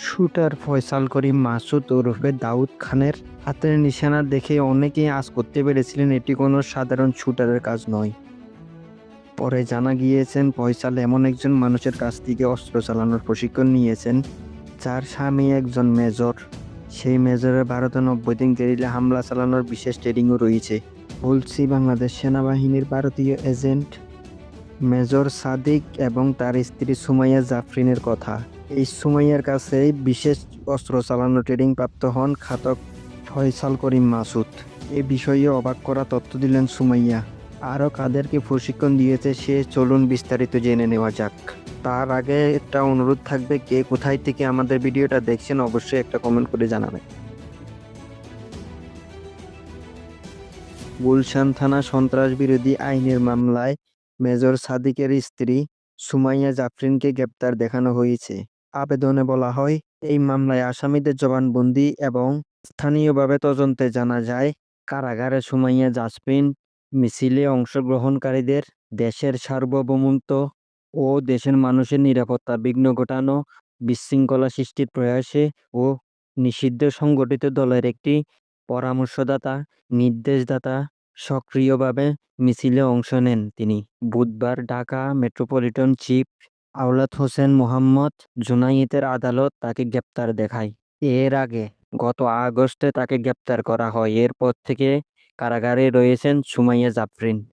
Shooter Faisal করিম মাসুদ ওরফে দাউদ খানের হাতের নিশানা দেখে অনেকেই আঁচ করতে পেরেছিলেন এটি কোনো সাধারণ শুটারের কাজ নয়। পরে জানা গিয়েছেন ফয়সাল এমন একজন মানুষের কাছ থেকে অস্ত্র চালানোর প্রশিক্ষণ নিয়েছেন যার স্বামী একজন মেজর। সেই মেজরের ভারতে 90 দিন গেরিলা হামলা চালানোর বিশেষ ট্রেনিংও রয়েছে। বলছি বাংলাদেশ সেনাবাহিনীর ভারতীয় এজেন্ট মেজর সাদিক এবং তার স্ত্রী সুমাইয়া জাফরিনের কথা। এই সুমাইয়ার কাছেই বিশেষ অস্ত্র চালানো ট্রেনিং প্রাপ্ত হন ঘাতক ফয়সাল করিম মাসুদ। এ বিষয়ে অবাক করা তথ্য দিলেন সুমাইয়া। আরও কাদেরকে প্রশিক্ষণ দিয়েছে সে চলুন বিস্তারিত জেনে নেওয়া যাক। তার আগে একটা অনুরোধ থাকবে, কে কোথায় থেকে আমাদের ভিডিওটা দেখছেন অবশ্যই একটা কমেন্ট করে জানাবেন। গুলশান থানা সন্ত্রাস বিরোধী আইনের মামলায় মেজর সাদিকের স্ত্রী সুমাইয়া জাফরিনকে গ্রেপ্তার দেখানো হয়েছে। আবেদনে বলা হয়, এই মামলায় আসামিদের জবানবন্দি এবং স্থানীয়ভাবে তদন্তে জানা যায় কারাগারে সুমাইয়া জাফরিন মিছিলে অংশগ্রহণকারীদের দেশের সার্বভৌমত্ব ও দেশের মানুষের নিরাপত্তা বিঘ্ন ঘটানো, বিশৃঙ্খলা সৃষ্টির প্রয়াসে ও নিষিদ্ধ সংগঠিত দলের একটি পরামর্শদাতা, নির্দেশদাতা সক্রিয়ভাবে মিছিলে অংশ নেন তিনি। বুধবার ঢাকা মেট্রোপলিটন চিফ আওলাদ হোসেন মোহাম্মদ জুনায়েদের আদালত তাকে গ্রেপ্তার দেখায়। এর আগে গত আগস্টে তাকে গ্রেপ্তার করা হয়। এরপর থেকে কারাগারে রয়েছেন সুমাইয়া জাফরিন।